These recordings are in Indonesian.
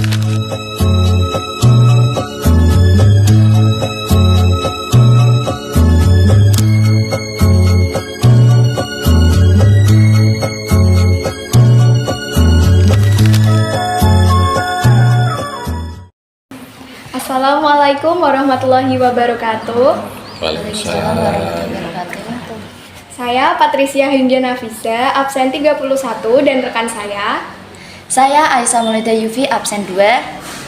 Assalamualaikum warahmatullahi wabarakatuh. Waalaikumsalam warahmatullahi wabarakatuh. Saya Patricia Hindia Nafisa, absen 31 dan rekan Saya Aisyah Maulida Yufi, absen 2.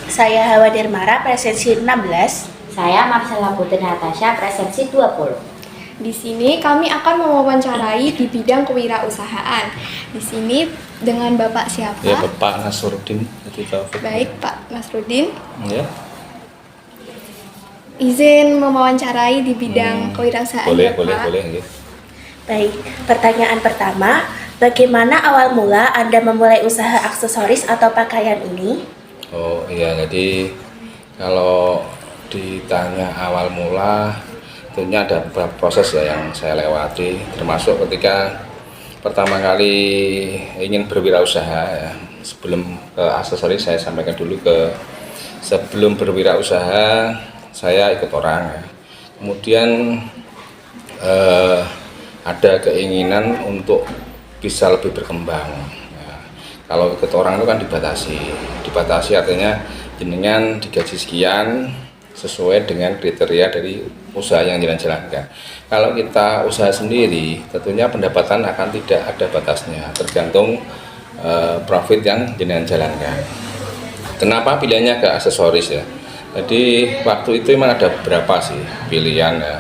Saya Hawa Dermara, presensi 16. Saya Marcella Putri Natasha, presensi 20. Di sini kami akan mewawancarai di bidang kewirausahaan. Di sini dengan Bapak siapa? Ya, Bapak Nasruddin. Baik, Pak Nasruddin. Ya. Izin mewawancarai di bidang kewirausahaan. Boleh, ya, boleh, Pak? boleh. Ya. Baik, pertanyaan pertama, bagaimana awal mula Anda memulai usaha aksesoris atau pakaian ini? Oh iya, jadi kalau ditanya awal mula, tentunya ada beberapa proses ya yang saya lewati, termasuk ketika pertama kali ingin berwirausaha ya. Sebelum ke aksesoris, saya sampaikan dulu sebelum berwirausaha saya ikut orang ya. Kemudian ada keinginan untuk bisa lebih berkembang ya. Kalau ikut orang itu kan dibatasi artinya jenengan digaji sekian sesuai dengan kriteria dari usaha yang jalankan. Kalau kita usaha sendiri tentunya pendapatan akan tidak ada batasnya, tergantung profit yang jenengan jalankan. Kenapa pilihannya ke aksesoris ya? Jadi waktu itu memang ada beberapa sih pilihan ya.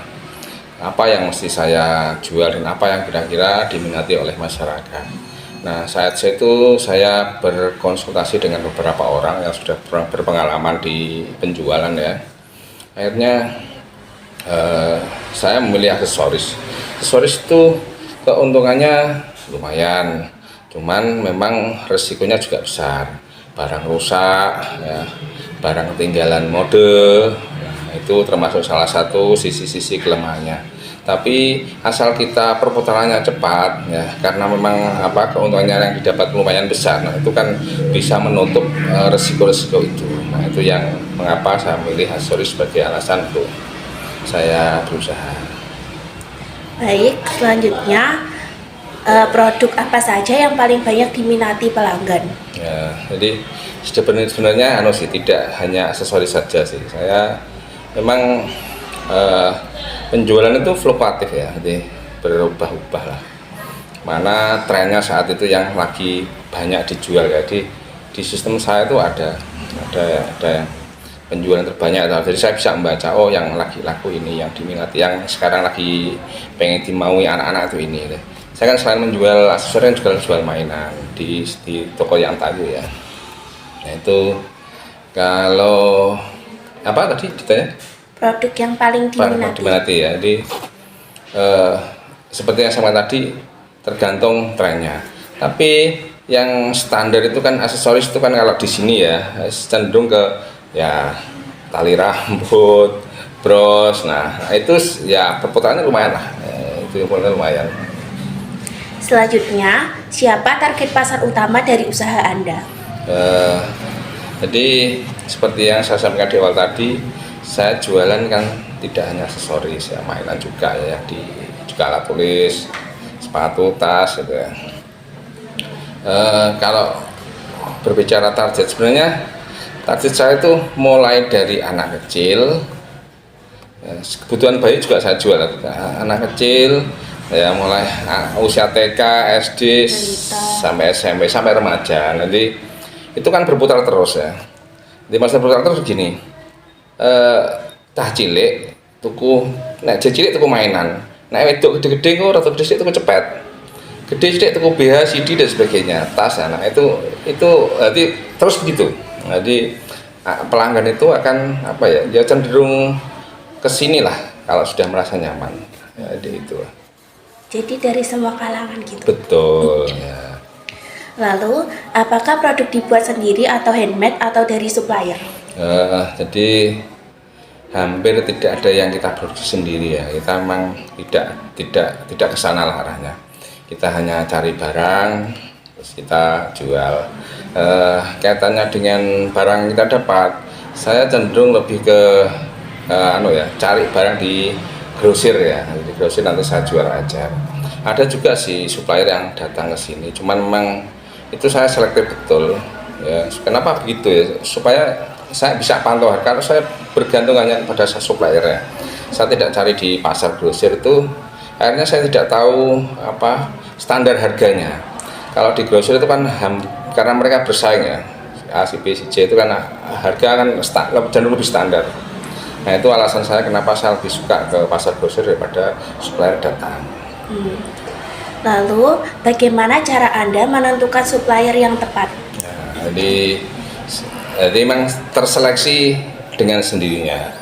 Apa yang mesti saya jual dan apa yang kira-kira diminati oleh masyarakat. Nah, saat itu saya berkonsultasi dengan beberapa orang yang sudah berpengalaman di penjualan ya. Akhirnya saya memilih aksesoris. Aksesoris itu keuntungannya lumayan, cuman memang resikonya juga besar. Barang rusak ya, barang ketinggalan mode, nah, itu termasuk salah satu sisi-sisi kelemahannya. Tapi asal kita perputarannya cepat ya, karena memang keuntungannya yang didapat lumayan besar, nah itu kan bisa menutup resiko-resiko itu. Nah itu yang mengapa saya memilih aksesoris sebagai alasan untuk saya berusaha. Baik, selanjutnya produk apa saja yang paling banyak diminati pelanggan? Ya, jadi sebenarnya tidak hanya aksesoris saja sih. Saya memang penjualan itu fluktuatif ya, jadi berubah-ubah lah. Mana trennya saat itu yang lagi banyak dijual ya. Di sistem saya itu ada yang penjualan terbanyak. Jadi saya bisa membaca yang lagi laku ini, yang diminati, yang sekarang lagi pengen dimaui anak-anak itu ini. Saya kan selain menjual aksesoris juga jual mainan di toko yang tadi ya. Nah itu kalau apa tadi ditanya? Produk yang paling diminati ya. Jadi seperti yang sama tadi tergantung trennya. Tapi yang standar itu kan aksesoris itu kan kalau di sini ya cenderung ke ya tali rambut, bros. Nah itu ya perputarannya lumayan lah. Itu lumayan. Selanjutnya, siapa target pasar utama dari usaha Anda? Jadi seperti yang saya sampaikan di awal tadi, saya jualan kan tidak hanya aksesoris ya, mainan juga ya, juga alat tulis, sepatu, tas gitu ya. Kalau berbicara target, sebenarnya target saya itu mulai dari anak kecil ya, kebutuhan bayi juga saya jual, anak kecil ya, mulai usia TK, SD, sampai SMP, sampai remaja. Nanti itu kan berputar terus ya. Di masa berputar terus gini, cah cilik tuku, cilik tuku mainan, wedok gede-gede kok, rata gede tuku cepet, gede sedikit tuku BH, CD dan sebagainya, tas. Nah itu nanti terus begitu. Jadi pelanggan itu akan ya cenderung kesini lah kalau sudah merasa nyaman. Jadi itu. Jadi dari semua kalangan gitu. Betul ya. Lalu, apakah produk dibuat sendiri atau handmade atau dari supplier? Jadi hampir tidak ada yang kita produksi sendiri ya. Kita memang tidak ke sana lah arahnya. Kita hanya cari barang, terus kita jual. Kaitannya dengan barang yang kita dapat, saya cenderung lebih ke cari barang di grosir ya, di grosir nanti saya jual aja. Ada juga sih supplier yang datang ke sini, cuman memang itu saya selektif betul ya. Kenapa begitu ya? Supaya saya bisa pantau harga, karena saya bergantung hanya pada supplier ya. Saya tidak cari di pasar grosir, itu akhirnya saya tidak tahu apa standar harganya. Kalau di grosir itu kan karena mereka bersaing ya, A, C, B, C, J itu kan harga kan cenderung lebih standar. Nah itu alasan saya kenapa saya lebih suka ke pasar grosir daripada supplier datang. Lalu, bagaimana cara Anda menentukan supplier yang tepat? Nah, jadi memang terseleksi dengan sendirinya.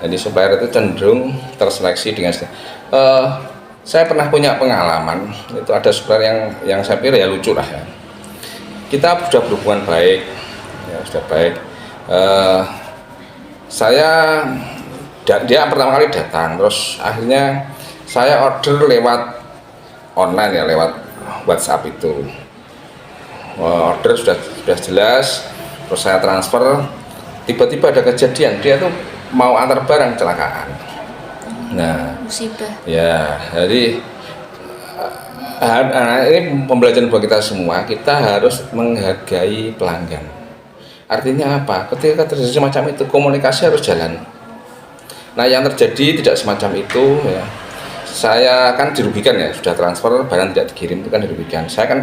Jadi supplier itu cenderung terseleksi dengan sendirinya. Saya pernah punya pengalaman, itu ada supplier yang saya pikir ya lucu lah ya. Kita sudah berhubungan baik, ya sudah baik. Dia pertama kali datang, terus akhirnya saya order lewat online ya, lewat WhatsApp itu. Order sudah jelas, terus saya transfer. Tiba-tiba ada kejadian, dia tuh mau antar barang kecelakaan. Nah, Musibah. ya, jadi ini pembelajaran buat kita semua. Kita harus menghargai pelanggan. Artinya apa? Ketika terjadi semacam itu, komunikasi harus jalan. Nah, yang terjadi tidak semacam itu ya. Saya kan dirugikan ya, sudah transfer barang tidak dikirim, itu kan dirugikan. Saya kan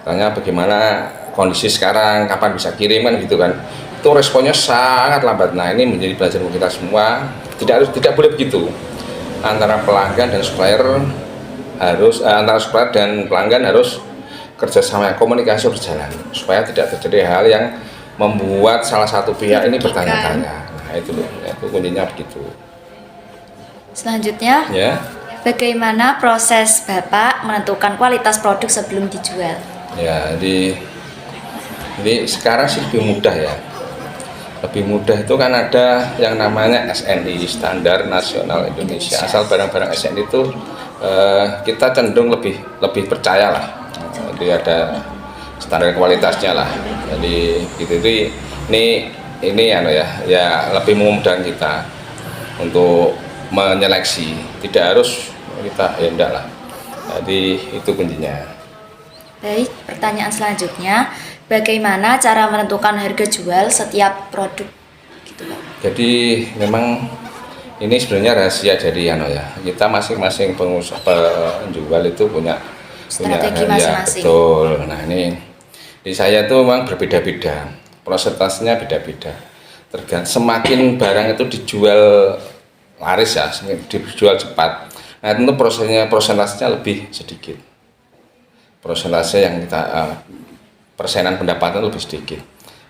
tanya bagaimana kondisi sekarang, kapan bisa kirim kan gitu kan. Itu responnya sangat lambat. Nah, ini menjadi pelajaran untuk kita semua. Tidak boleh begitu. Antara pelanggan dan supplier antara supplier dan pelanggan harus kerjasama, komunikasi berjalan supaya tidak terjadi hal yang membuat salah satu pihak ini bertanya-tanya. Nah, itu kuncinya begitu. Selanjutnya, Ya. bagaimana proses Bapak menentukan kualitas produk sebelum dijual? Ya, jadi sekarang sih lebih mudah ya. Lebih mudah itu kan ada yang namanya SNI, Standar Nasional Indonesia. Asal barang-barang SNI itu kita cenderung lebih percaya lah. Jadi ada standar kualitasnya lah. Jadi gitu. Ini ya lebih memudahkan kita untuk menyeleksi. Tidak harus kita ya enggak lah. Jadi itu kuncinya. Baik, pertanyaan selanjutnya, bagaimana cara menentukan harga jual setiap produk? Gitu, Pak. Jadi memang ini sebenarnya rahasia dari kita masing-masing penjual itu punya Strategi harga, masing-masing. betul. Nah ini di saya itu memang berbeda-beda, prosentasinya beda-beda. Semakin barang itu dijual laris ya, dijual cepat. Nah tentu prosentasenya lebih sedikit. Prosentase yang kita persenan pendapatan lebih sedikit.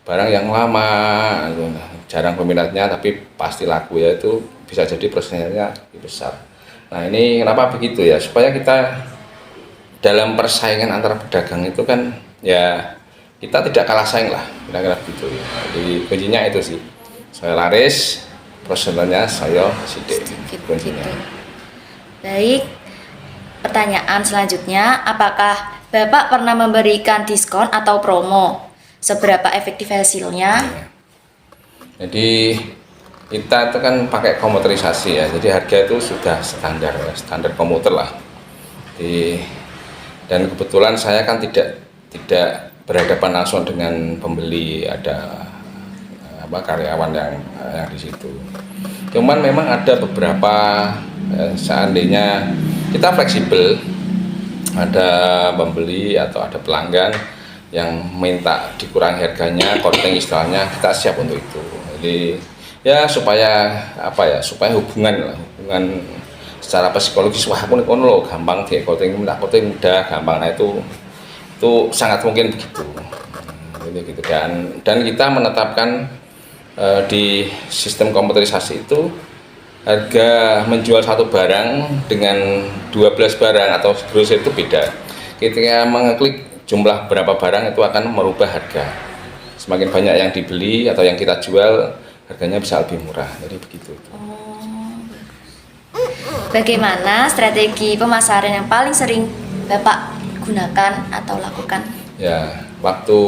Barang yang lama jarang peminatnya tapi pasti laku ya, itu bisa jadi persennya lebih besar. Nah ini kenapa begitu ya, supaya kita dalam persaingan antara pedagang itu kan ya kita tidak kalah saing lah, kira-kira begitu ya. Jadi kuncinya itu sih, saya laris, persennya saya sedikit kuncinya. Gitu. Baik, pertanyaan selanjutnya, apakah Bapak pernah memberikan diskon atau promo? Seberapa efektif hasilnya? Jadi kita itu kan pakai komuterisasi ya, jadi harga itu sudah standar komuter lah. Dan kebetulan saya kan tidak berhadapan langsung dengan pembeli, ada karyawan yang di situ. Cuman memang ada beberapa seandainya kita fleksibel, ada pembeli atau ada pelanggan yang minta dikurangi harganya, korting istilahnya, kita siap untuk itu. Jadi ya supaya hubungan secara psikologis, wah aku nih lo gampang dia korting, minta korting mudah gampang. Nah itu sangat mungkin begitu. Jadi gitu. Dan kita menetapkan di sistem komputerisasi itu harga menjual satu barang dengan 12 barang atau grosir itu beda. Ketika mengeklik jumlah berapa barang itu akan merubah harga. Semakin banyak yang dibeli atau yang kita jual, harganya bisa lebih murah. Jadi begitu. Bagaimana strategi pemasaran yang paling sering Bapak gunakan atau lakukan? Ya, waktu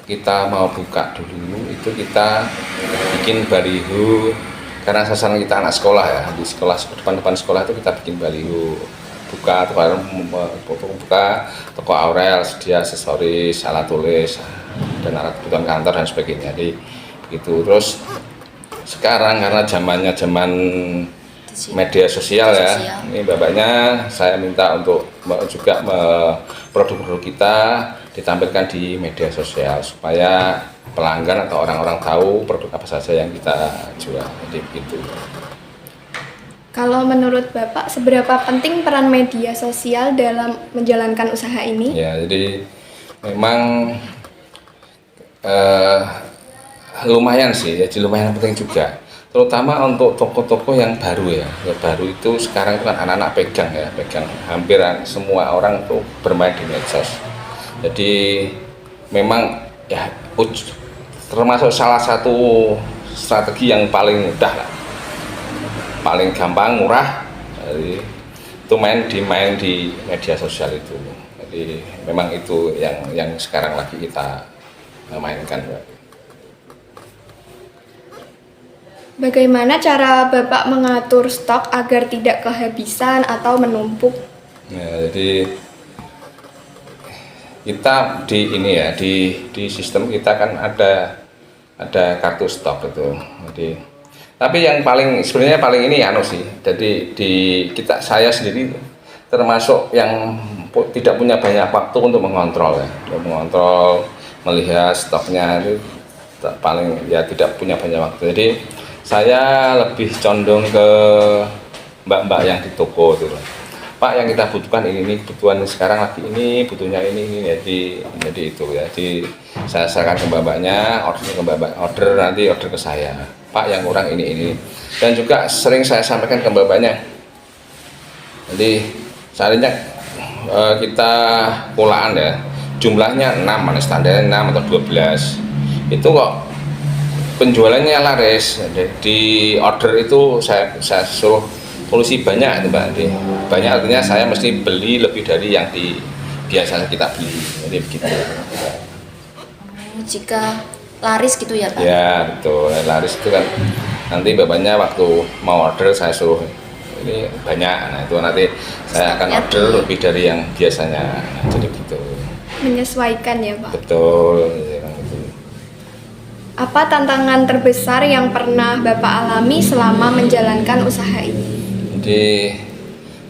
kita mau buka dulu itu kita bikin baliho, karena sasaran kita anak sekolah ya, di sekolah depan sekolah itu kita bikin baliho buka toko Aurel, sedia aksesoris, alat tulis dan alat kebutuhan kantor dan sebagainya. Jadi begitu. Terus sekarang karena zaman media sosial ya, ini bapaknya saya minta untuk juga produk-produk kita ditampilkan di media sosial supaya pelanggan atau orang-orang tahu produk apa saja yang kita jual. Jadi begitu. Kalau menurut Bapak, seberapa penting peran media sosial dalam menjalankan usaha ini? Ya, jadi memang lumayan sih, jadi lumayan penting juga. Terutama untuk toko-toko yang baru ya. Yang baru itu sekarang itu kan anak-anak pegang ya, pegang hampir semua orang tuh bermain di medsos. Jadi memang ya termasuk salah satu strategi yang paling mudah lah, paling gampang, murah. Jadi itu main di media sosial itu. Jadi memang itu yang sekarang lagi kita mainkan. Bagaimana cara Bapak mengatur stok agar tidak kehabisan atau menumpuk? Ya, jadi kita di sistem kita kan ada kartu stok itu. Jadi tapi yang sebenarnya paling ini sih. Jadi saya sendiri termasuk yang tidak punya banyak waktu untuk mengontrol ya, melihat stoknya itu paling ya tidak punya banyak waktu. Jadi saya lebih condong ke mbak-mbak yang di toko itu. Pak, yang kita butuhkan ini kebutuhan sekarang lagi ini, butuhnya ini. Jadi itu ya. Jadi saya serahkan ke mbak-mbaknya, order nanti order ke saya. Pak, yang kurang ini. Dan juga sering saya sampaikan ke mbak-mbaknya. Jadi seandainya kita polaan ya, jumlahnya 6, standarnya 6 atau 12. Itu kok penjualannya laris. Di order itu saya suruh solusi banyak itu Mbak. Banyak artinya saya mesti beli lebih dari yang biasa kita beli. Jadi begitu. Jika laris gitu ya Pak? Ya betul, laris itu kan nanti bapaknya waktu mau order saya suruh ini banyak. Nah itu nanti saya akan order lebih dari yang biasanya. Nah, jadi begitu. Menyesuaikan ya Pak? Betul. Ya, gitu. Apa tantangan terbesar yang pernah Bapak alami selama menjalankan usaha ini? Jadi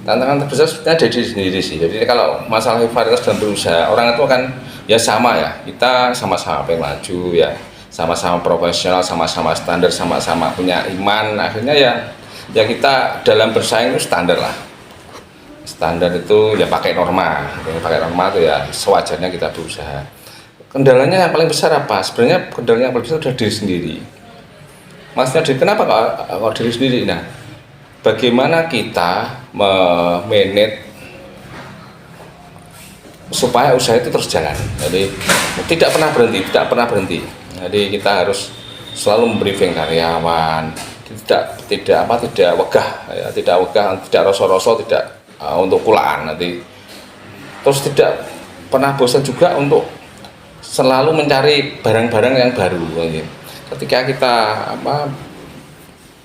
tantangan terbesar sebenarnya dari diri sendiri sih. Jadi kalau masalah varietas dalam berusaha, orang itu kan ya sama ya, kita sama-sama pengen maju ya, sama-sama profesional, sama-sama standar, sama-sama punya iman. Akhirnya ya kita dalam bersaing itu standar lah. Standar itu ya pakai norma itu ya sewajarnya kita berusaha. Kendalanya yang paling besar apa? Sebenarnya kendalanya yang paling besar adalah diri sendiri. Maksudnya kenapa kalau diri sendiri? Nah, bagaimana kita memanage supaya usaha itu terus jalan. Jadi tidak pernah berhenti. Jadi kita harus selalu membriefing karyawan, tidak wegah, ya, tidak rosok-rosok, tidak untuk kulaan nanti. Terus tidak pernah bosan juga untuk selalu mencari barang-barang yang baru. Ketika kita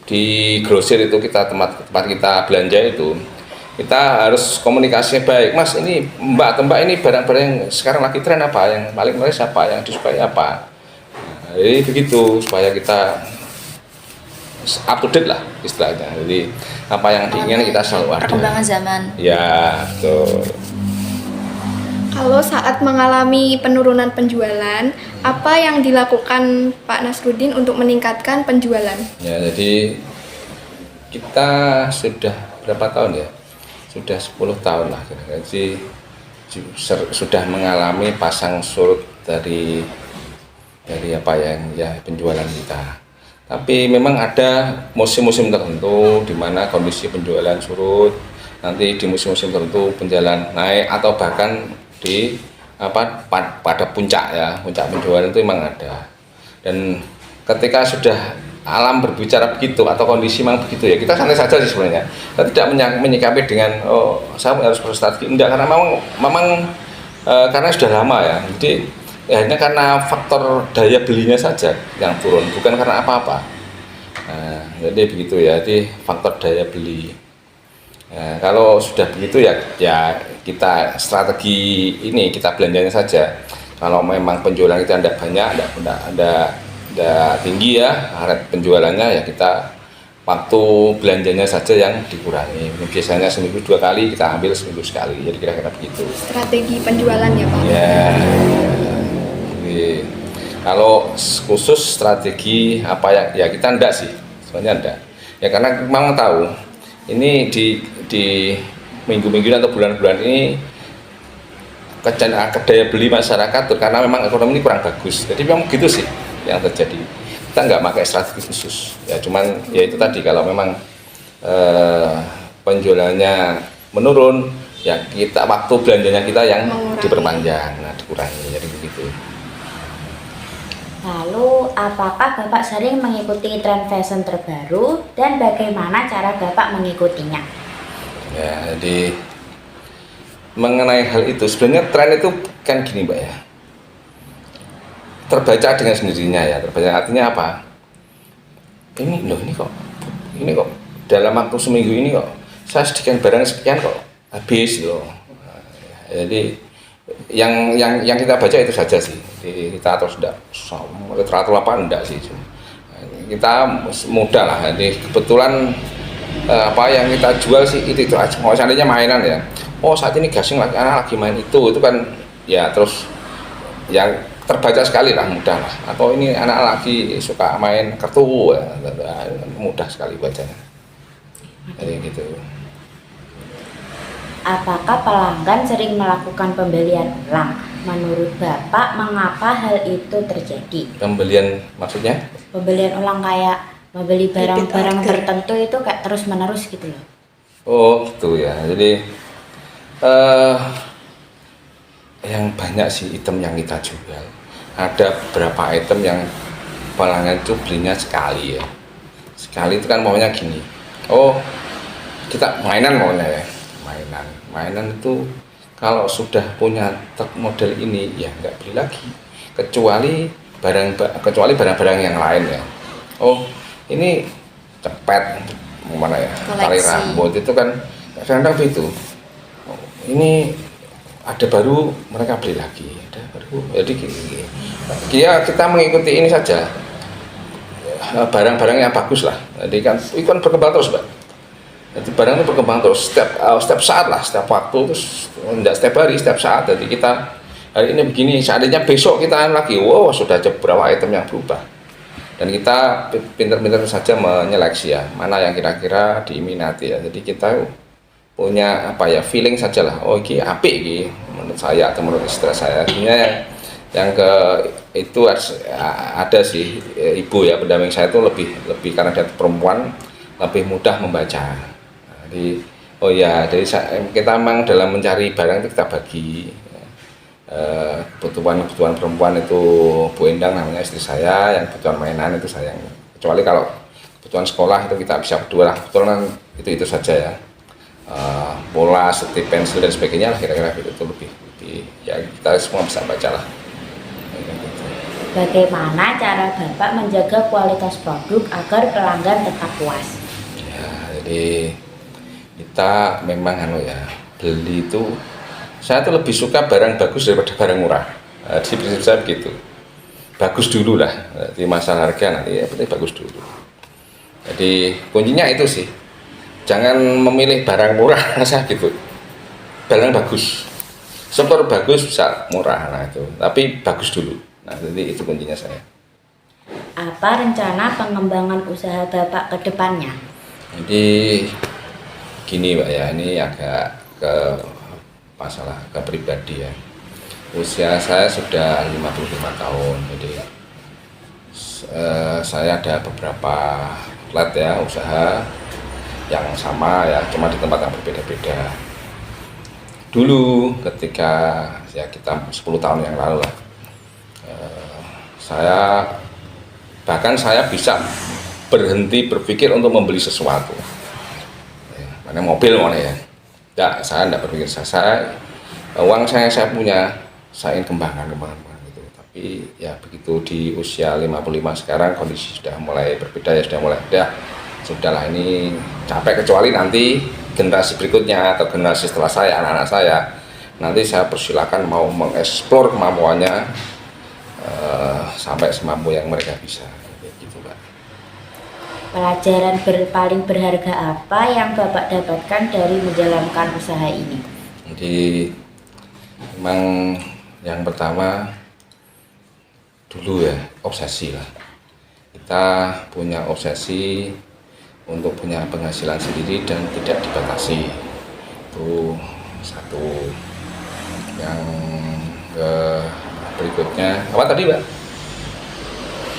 di grosir itu tempat kita belanja itu, kita harus komunikasi baik. Mas, ini Mbak ini barang-barang yang sekarang lagi tren apa, yang paling laris apa, yang disukai apa. Nah, jadi begitu supaya kita up to date lah istilahnya. Jadi apa yang diinginkan kita selalu ada. Perkembangan zaman. Ya, betul. Kalau saat mengalami penurunan penjualan, apa yang dilakukan Pak Nasruddin untuk meningkatkan penjualan? Ya, jadi kita sudah berapa tahun ya? Sudah 10 tahun lah. Jadi sudah mengalami pasang surut dari apa yang ya penjualan kita. Tapi memang ada musim-musim tertentu di mana kondisi penjualan surut. Nanti di musim-musim tertentu penjualan naik atau bahkan pada puncak ya, puncak penjualan itu memang ada. Dan ketika sudah alam berbicara begitu atau kondisi memang begitu ya kita santai saja sih sebenarnya. Kita tidak menyikapi dengan oh saya harus berstrategi, enggak, karena memang karena sudah lama ya, jadi ya hanya karena faktor daya belinya saja yang turun, bukan karena apa-apa. Nah, jadi begitu ya, jadi faktor daya beli. Nah, kalau sudah begitu ya kita strategi ini kita belanjanya saja. Kalau memang penjualan kita tidak banyak, ada tinggi ya penjualannya, ya kita waktu belanjanya saja yang dikurangi. Biasanya seminggu 2 kali, kita ambil seminggu sekali, jadi kira-kira begitu. Strategi penjualan ya Pak? Ya, jadi, kalau khusus strategi apa ya kita enggak sih, sebenarnya enggak. Ya karena memang tahu ini di minggu-minggu atau bulan-bulan ini daya beli masyarakat karena memang ekonomi ini kurang bagus, jadi memang gitu sih yang terjadi. Kita nggak pakai strategi khusus ya, cuman ya itu tadi, kalau memang penjualannya menurun ya kita waktu belanjanya kita yang diperpanjang, dikurangi, jadi begitu. Lalu, apakah Bapak sering mengikuti tren fashion terbaru dan bagaimana cara Bapak mengikutinya? Ya, jadi mengenai hal itu sebenarnya tren itu kan gini Mbak ya, terbaca dengan sendirinya ya. Terbaca artinya apa? Ini kok dalam waktu seminggu ini kok saya sediakan barang sekian kok habis loh. Jadi yang kita baca itu saja sih. Jadi kita terus literatur apa enggak sih, kita mudah lah. Jadi kebetulan apa yang kita jual sih itu aja. Mau seandainya mainan ya, oh saat ini gasing anak lagi main itu kan ya, terus yang terbaca sekali lah, mudah lah. Atau ini anak lagi suka main kartu ya, mudah sekali bacanya. Jadi gitu. Apakah pelanggan sering melakukan pembelian ulang? Menurut Bapak, mengapa hal itu terjadi? Pembelian maksudnya? Pembelian ulang kayak membeli barang-barang tertentu itu kayak terus-menerus gitu loh. Oh gitu ya. Jadi yang banyak sih item yang kita jual. Ada beberapa item yang pelanggan itu belinya sekali ya. Sekali itu kan maunya gini. Oh kita mainan maunya ya. Mainan itu kalau sudah punya model ini ya nggak beli lagi, kecuali barang-barang yang lain ya. Oh ini cepet mana ya, tali rambut itu kan kadang-kadang begitu. Oh, ini ada baru mereka beli lagi, ada baru, jadi ya kita mengikuti ini saja, barang-barang yang bagus lah. Jadi kan itu kan berkembang terus Mbak. Jadi barang itu berkembang terus setiap saat lah, setiap waktu, terus tidak setiap hari, setiap saat. Jadi kita hari ini begini, seandainya besok kita lagi, wow sudah ada beberapa item yang berubah. Dan kita pintar-pintar saja menyeleksi ya, mana yang kira-kira diminati ya. Jadi kita punya apa ya, feeling saja lah. Oh ini apik ini menurut saya atau menurut istri saya. Artinya yang itu ada sih ibu ya, pendamping saya itu lebih karena dia perempuan lebih mudah membaca. Jadi oh ya, jadi kita memang dalam mencari barang itu kita bagi. Kebutuhan perempuan itu Bu Endang namanya istri saya, yang kebutuhan mainan itu saya. Kecuali kalau kebutuhan sekolah itu kita bisa berdua lah, kebetulan itu saja ya. Bola, setip, pensil dan sebagainya lah, kira-kira itu lebih ya kita semua bisa baca lah. Bagaimana cara Bapak menjaga kualitas produk agar pelanggan tetap puas? Ya, jadi kita memang beli itu, saya tuh lebih suka barang bagus daripada barang murah. Di prinsip saya begitu. Bagus dulu lah, di masalah harga nanti ya penting bagus dulu. Jadi kuncinya itu sih, jangan memilih barang murah saya gitu. Barang bagus, sponsor bagus bisa murah, nah itu, tapi bagus dulu. Nah jadi itu kuncinya saya. Apa rencana pengembangan usaha Bapak ke depannya? Jadi gini Mbak ya, ini agak ke masalah ke pribadi ya. Usia saya sudah 55 tahun, jadi saya ada beberapa outlet ya, usaha yang sama ya, cuma di tempat yang berbeda-beda. Dulu ketika ya kita 10 tahun yang lalu lah, saya bisa berhenti berpikir untuk membeli sesuatu. Ya, mana mobil mana ya? Tidak, saya tidak berpikir uang saya punya, saya ingin kembangkan gitu. Tapi ya begitu di usia 55 sekarang kondisi sudah mulai berbeda ya, sudahlah ini capek, kecuali nanti generasi berikutnya atau generasi setelah saya, anak-anak saya, nanti saya persilakan mau mengeksplor kemampuannya sampai semampu yang mereka bisa gitu, Pak. Pelajaran paling berharga apa yang Bapak dapatkan dari menjalankan usaha ini? Jadi memang yang pertama dulu ya, obsesi lah. Kita punya obsesi untuk punya penghasilan sendiri dan tidak dibatasi. Itu satu. Yang berikutnya apa tadi, Mbak?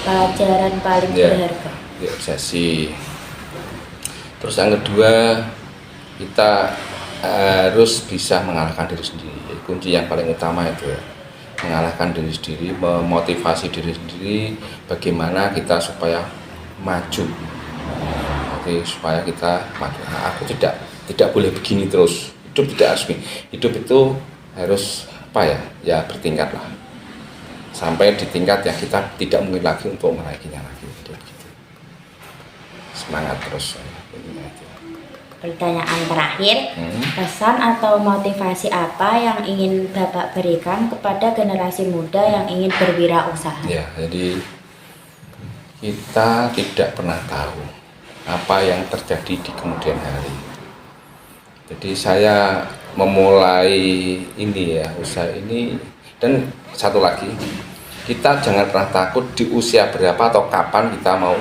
Pelajaran paling berharga. Ya, obsesi. Terus yang kedua, kita harus bisa mengalahkan diri sendiri. Kunci yang paling utama itu ya, mengalahkan diri sendiri, memotivasi diri sendiri, bagaimana kita supaya maju. Oke, supaya kita maju. Nah, aku tidak boleh begini terus. Hidup tidak harus begini. Hidup itu harus apa ya? Ya bertingkat lah. Sampai di tingkat yang kita tidak mungkin lagi untuk menaikinya lagi. Gitu. Semangat terus. Pertanyaan terakhir, pesan atau motivasi apa yang ingin Bapak berikan kepada generasi muda yang ingin berwirausaha? Ya, jadi kita tidak pernah tahu apa yang terjadi di kemudian hari. Jadi saya memulai ini ya, usaha ini, dan satu lagi, kita jangan pernah takut di usia berapa atau kapan kita mau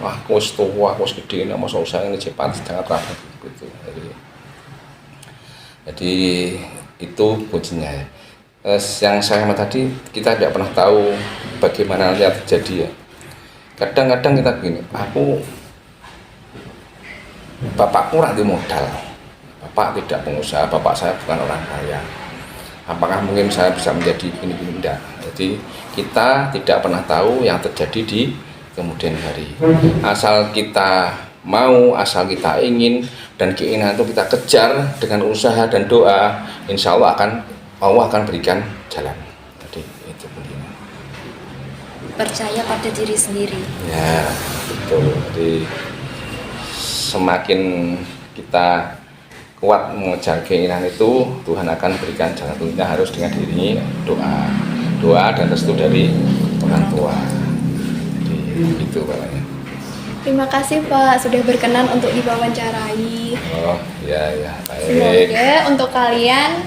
aku wis tua, aku wis gede, mau usaha ini cepat, jangan pernah gitu. Jadi itu kuncinya ya. Yang saya tadi, kita tidak pernah tahu bagaimana nanti terjadi ya. Kadang-kadang kita begini, bapakku nanti modal, bapak tidak pengusaha, bapak saya bukan orang kaya. Apakah mungkin saya bisa menjadi gini-gini? Tidak. Jadi kita tidak pernah tahu yang terjadi di kemudian hari. Asal kita mau, asal kita ingin, dan keinginan itu kita kejar dengan usaha dan doa, insya Allah akan berikan jalan. Jadi itu pentingnya. Percaya pada diri sendiri. Ya, betul. Jadi semakin kita kuat mengejar keinginan itu, Tuhan akan berikan jalan. Tentunya harus dengan diri, doa dan restu dari orang tua. Jadi itu Pak. Terima kasih Pak sudah berkenan untuk diwawancarai. Oh ya baik. Semoga untuk kalian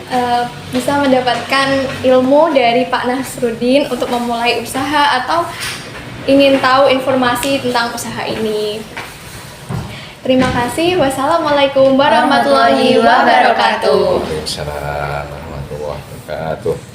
bisa mendapatkan ilmu dari Pak Nasruddin untuk memulai usaha atau ingin tahu informasi tentang usaha ini. Terima kasih. Wassalamualaikum warahmatullahi wabarakatuh. Waalaikumsalam warahmatullahi wabarakatuh.